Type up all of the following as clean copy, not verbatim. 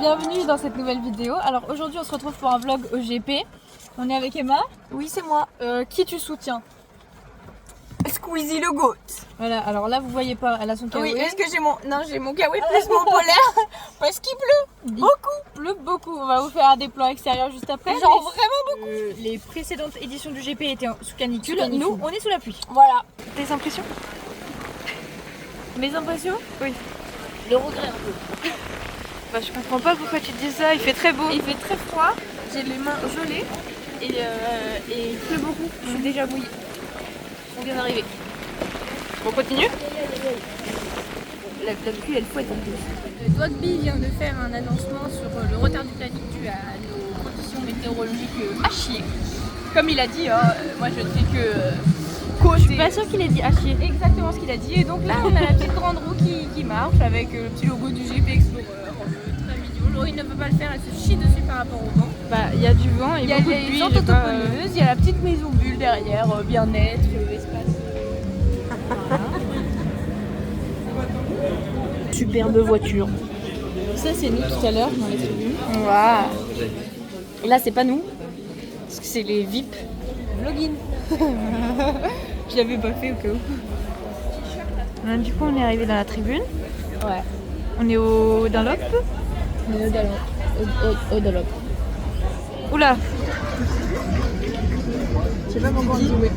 bienvenue dans cette nouvelle vidéo. Alors aujourd'hui on se retrouve pour un vlog au GP. On est avec Emma. Oui, c'est moi. Qui tu soutiens? Squeezie le goat. Voilà, alors là vous voyez pas, elle a son kawaii. Oui, est-ce que j'ai mon... Non, j'ai mon kawaii plus mon polaire. Parce qu'il pleut beaucoup. Il pleut beaucoup. On va vous faire des plans extérieurs juste après. Genre vraiment beaucoup. Les précédentes éditions du GP étaient sous canicule. Nous, on est sous la pluie. Voilà. Tes impressions? Mes impressions? Oui. Le regret un peu. Bah, je comprends pas pourquoi tu dis ça, il fait très beau. Il fait très froid, j'ai les mains gelées et il pleut beaucoup. Je suis déjà mouillée. On vient d'arriver. On continue? La pluie elle fouette en plus. Dogby vient de faire un annoncement sur le retard du planning dû à nos conditions météorologiques à chier. Comme il a dit, moi je ne fais que causer. Je suis pas sûre qu'il ait dit à chier. Exactement ce qu'il a dit. Et donc là on a la petite grande roue qui marche avec le petit logo du GP Explorer. Très mignon. Laurie ne peut pas le faire, elle se chie dessus par rapport au vent. Bah, il y a du vent et Il y a beaucoup de les pluie. jantes autocolleuses, il y a la petite maison bulle derrière, bien-être, espace. Superbe voiture. Ça c'est nous tout à l'heure dans les tribunes. Waouh. Et là, c'est pas nous. Parce que c'est les VIP. Vlogin. Je l'avais pas fait au cas où. Du coup, on est arrivé dans la tribune. Ouais. On est au Dunlop. On est au Dunlop. Oula. Je sais pas comment on dit oui.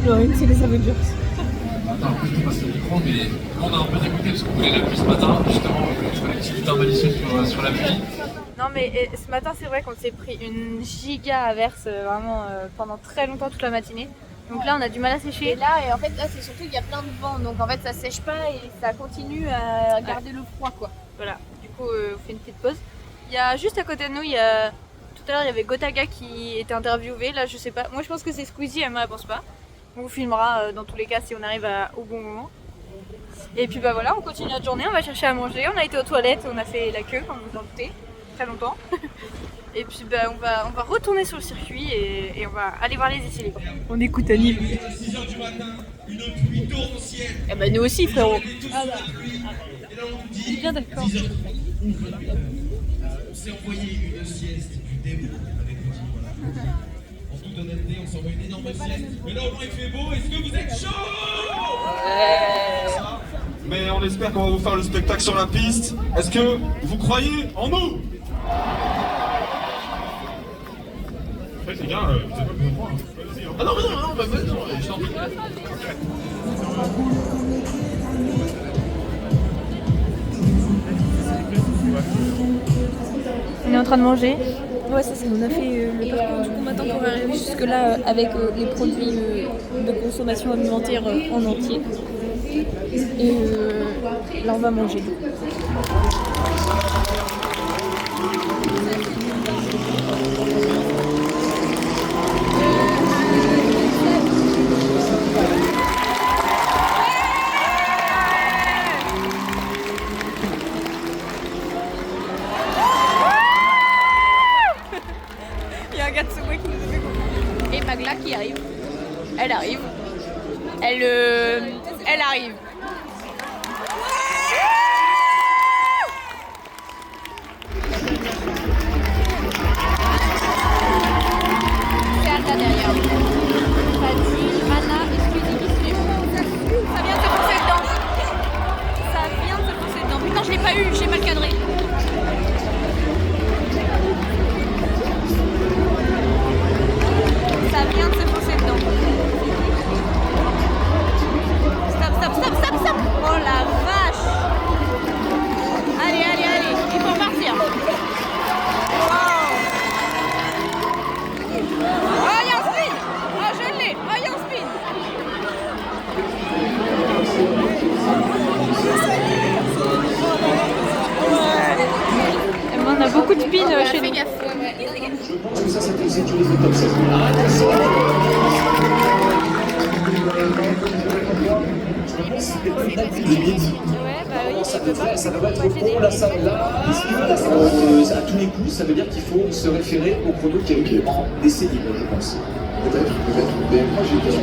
Laurie, c'est les Avengers. Attends, je te passe le micro, mais on a un peu dégoûté parce qu'on voulait la pluie ce matin, justement, on voulait les petits lutins malicieux sur la pluie. Non, mais ce matin, c'est vrai qu'on s'est pris une giga averse vraiment pendant très longtemps, toute la matinée. Donc là, on a du mal à sécher. Et là, en fait, là, c'est surtout qu'il y a plein de vent, donc en fait, ça sèche pas et ça continue à garder le froid, quoi. Voilà, du coup, on fait une petite pause. Il y a juste à côté de nous, tout à l'heure, il y avait Gotaga qui était interviewé. Là, je sais pas. Moi, je pense que c'est Squeezie, elle me pense pas. On vous filmera dans tous les cas si on arrive au bon moment. Et puis bah voilà, on continue notre journée, on va chercher à manger. On a été aux toilettes, on a fait la queue, comme vous en doutez, très longtemps. Et puis bah, on va retourner sur le circuit et on va aller voir les essais libres. On écoute Anil. 6h du matin, une pluie torrentielle. Eh bah nous aussi, frérot. Et là, on nous dit, Bien d'accord. 10h. On s'est envoyé une sieste du démon avec nous. Voilà. En toute honnêteté, on s'envoie une énorme sieste. Mais là, au moins, il fait beau. Est-ce que vous êtes chaud? Mais on espère qu'on va vous faire le spectacle sur la piste. Est-ce que vous croyez en nous? En fait, les gars, vous avez pas besoin de moi. Ah non, mais non, bah, non, je t'en prie. On est en train de manger. Ouais, ça c'est on a fait le parcours du coup maintenant pour arriver jusque là avec les produits de consommation alimentaire en entier. Et là on va manger. Il y a un gars de Subway qui nous a fait coucou. Et Magla qui arrive. Elle arrive. Elle arrive. C'est Alda derrière. Fatih, Anna et Squeezie qui suivent. Ça vient de se foncer dedans. Ça vient de se foncer dedans. Putain, je l'ai pas eu, j'ai mal cadré. Ça vient de se foncer dedans. Stop. Oh la vache. Allez, il faut partir. Oh, il y a un spin! Oh, je l'ai! Oh, il y a un spin! Et ben, on a beaucoup de spins chez Fais nous. gaffe. Je pense que ça c'est une sécurité top 7. Ouais, Ça devrait être bon là, puisque à tous les coups, ça veut dire qu'il faut se référer au chrono qui a eu en essai libre, je pense. Peut-être. Mais moi j'ai question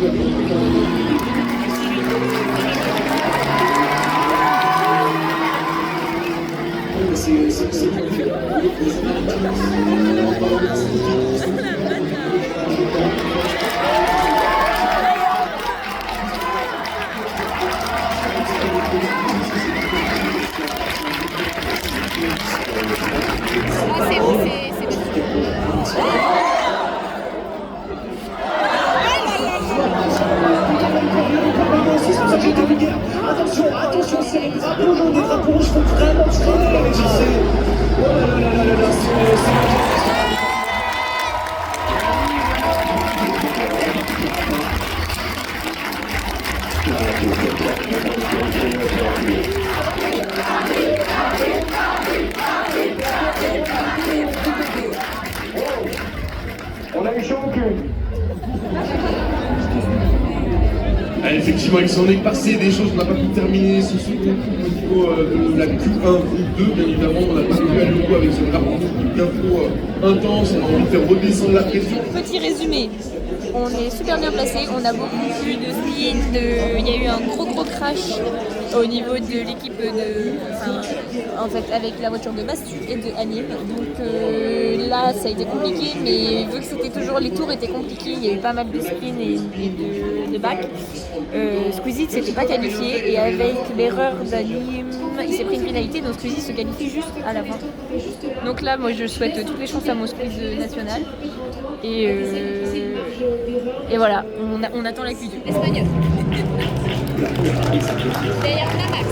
Attention, c'est les drapeaux jaunes, des drapeaux rouges, faut vraiment freiner avec JC. Oh là là là là là, on a eu chaud au cul. Effectivement, il s'en est passé des choses, on n'a pas pu terminer ce second tour au niveau de la Q1 ou 2, bien évidemment, on n'a pas pu aller au bout avec ce drapeau bien trop intense, on a envie de faire redescendre la pression. Petit résumé, on est super bien placé, on a beaucoup vu de speed, il y a eu un gros crash au niveau de l'équipe en fait avec la voiture de Mastu et de Anime. Donc là ça a été compliqué, mais vu que c'était toujours les tours étaient compliqués, il y a eu pas mal de spin et de back. Squeezie ne s'était pas qualifié et avec l'erreur d'Anime, il s'est pris une pénalité, donc Squeezie se qualifie juste à la fin. Donc là moi je souhaite toutes les chances à mon Squeeze national et voilà, on attend la Q2. Espagnol. Derrière la Max.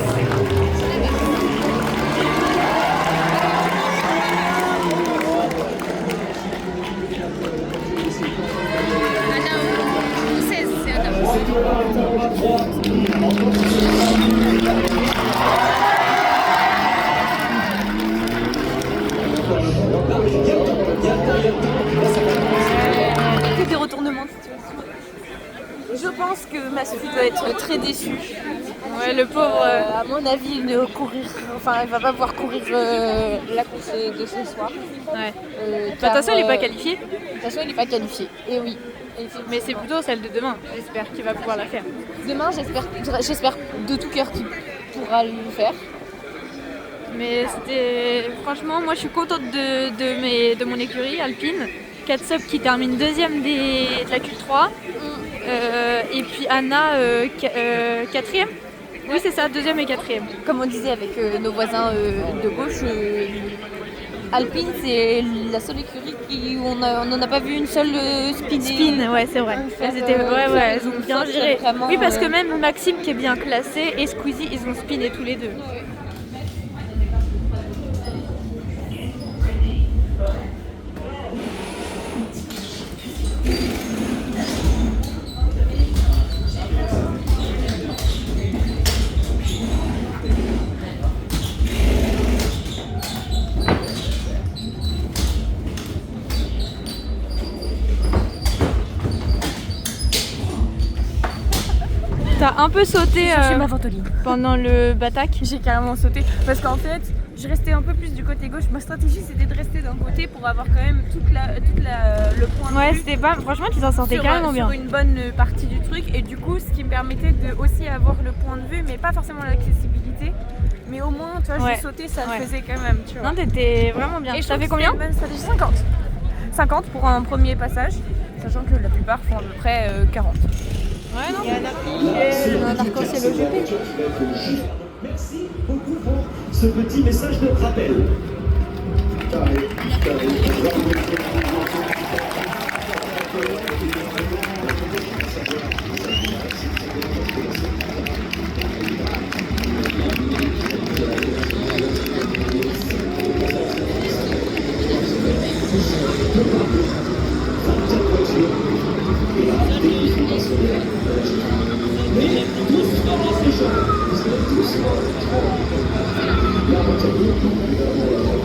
Des retournements de situation. Je pense que Mastu doit être très déçu. Ouais, le pauvre. À mon avis, il va pas pouvoir courir la course de ce soir. Ouais. De toute façon, il n'est pas qualifié. De toute façon, il n'est pas qualifié. Et oui. Mais c'est plutôt celle de demain. J'espère qu'il va pouvoir la faire. Demain, j'espère de tout cœur qu'il pourra le faire. Mais c'était. Franchement, moi je suis contente de mon écurie Alpine. Katsub qui termine deuxième de la Q3. Et puis Anna quatrième. Oui, c'est ça, deuxième et quatrième. Comme on disait avec nos voisins de gauche, Alpine, c'est la seule écurie où on n'en a pas vu une seule spin, ouais, c'est vrai. Elles ont bien géré. Oui, parce que même Maxime qui est bien classé et Squeezie, ils ont spiné tous les deux. T'as un peu sauté ma ventoline. Pendant le battac. J'ai carrément sauté parce qu'en fait je restais un peu plus du côté gauche. Ma stratégie c'était de rester d'un côté pour avoir quand même toute le point de vue. Ouais, c'était pas. Franchement, tu t'en sortais carrément bien. Sur une bonne partie du truc et du coup ce qui me permettait de aussi avoir le point de vue, mais pas forcément l'accessibilité. Mais au moins, tu vois, j'ai sauté, ça le faisait quand même, tu vois. Non, t'étais vraiment bien. Et t'as fait combien? Une bonne stratégie, 50. 50 pour un premier passage, sachant que la plupart font à peu près 40. Ouais, non. Il y a un arc-en-ciel au GP. Merci beaucoup pour ce petit message de rappel.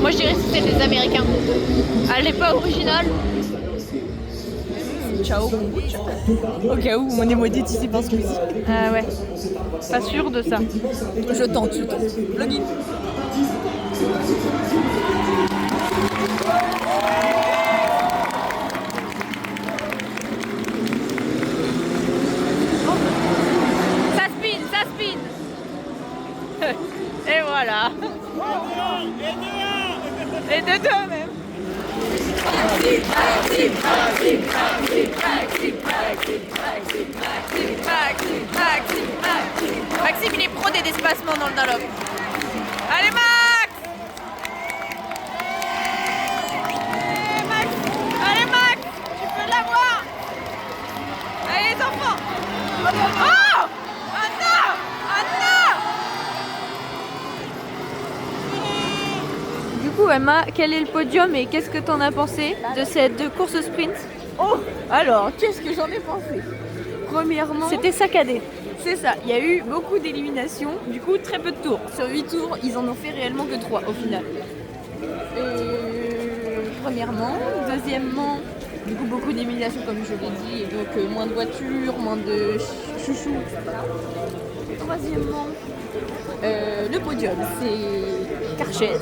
Moi je dirais que c'était des Américains. Elle n'est pas originale. ciao, kombucha. Au cas où on est monétisé par Squeezie. Ah ouais. Pas sûr de ça. Je tente. Login. Ça spin. Et voilà. Et de deux même. Maxime, il est pro des despacements dans le Dunlop. Allez Max! Allez Max! Tu peux l'avoir! Allez les enfants! Oh! Anna! Du coup Emma, quel est le podium et qu'est-ce que t'en as pensé de cette course sprint? Oh, alors, qu'est-ce que j'en ai pensé? Premièrement, C'était saccadé. c'est ça, il y a eu beaucoup d'éliminations, du coup très peu de tours. Sur 8 tours, ils en ont fait réellement que 3 au final. Premièrement. Deuxièmement, du coup beaucoup d'éliminations comme je l'ai dit, et donc moins de voitures, moins de chouchous, etc. Troisièmement, le podium, c'est Karchez,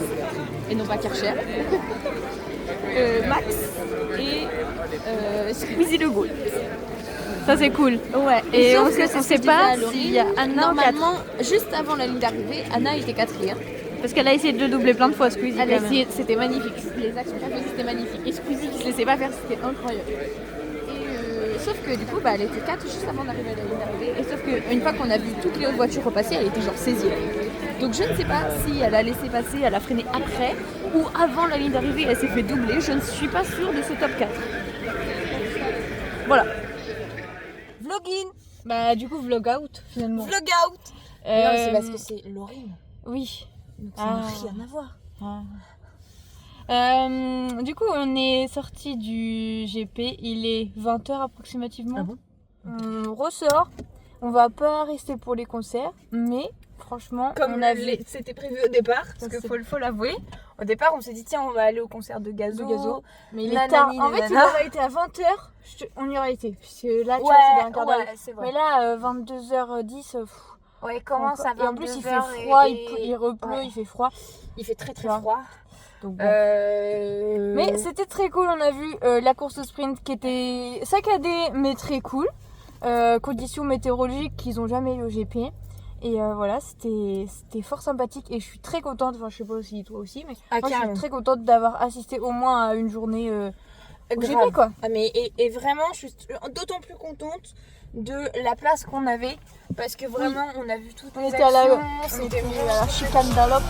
et non pas Karcher. Max et Squeezie le Goal. Ça c'est cool. Ouais, Et sauf on que sait, c'est on ce sait que je pas disais à s'il y a Anna en 4. Normalement, juste avant la ligne d'arrivée, Anna était 4e. Parce qu'elle a essayé de le doubler plein de fois, Squeezie. Elle a quand même. essayé, c'était magnifique. Les actions qu'elle faisait, c'était magnifique. Et Squeezie qui se laissait pas faire, c'était incroyable. Et sauf que du coup, elle était 4 juste avant d'arriver à la ligne d'arrivée. Et sauf qu'une fois qu'on a vu toutes les autres voitures repasser, elle était genre 16e. Donc je ne sais pas si elle a laissé passer, elle a freiné après ou avant la ligne d'arrivée, elle s'est fait doubler. Je ne suis pas sûre de ce top 4. Voilà. Vlogin. Bah du coup vlog out finalement. Vlog out. Non, mais c'est parce que c'est l'orine. Oui. Donc ça n'a rien à voir. Du coup, on est sorti du GP, il est 20h approximativement. Ah bon? On ressort, on va pas rester pour les concerts, mais franchement, on a vu. C'était prévu au départ, parce Ça, qu'il faut l'avouer. Au départ, on s'est dit, tiens, on va aller au concert de Gazo. Mais il est Nanani, tard. En fait, il nanana. aurait été à 20h, on y aurait été. Puisque là, tu Ouais, vois, c'est dans un quart d'heure. c'est vrai. Mais là, 22h10, Ouais, il commence à 22h. et en plus, il fait froid, il repleut, ouais. il fait froid. Il fait très Tu vois. froid. Donc, bon. Mais Mais c'était très cool, on a vu la course au sprint qui était saccadée mais très cool. Conditions météorologiques qu'ils n'ont jamais eu au GP. Et voilà, c'était fort sympathique et je suis très contente, enfin je sais pas si toi aussi, mais moi, je suis très contente d'avoir assisté au moins à une journée au GP quoi. Ah, mais et vraiment, je suis d'autant plus contente de la place qu'on avait parce que vraiment, on a vu toutes On les était à la actions, c'était chicane d'Alop.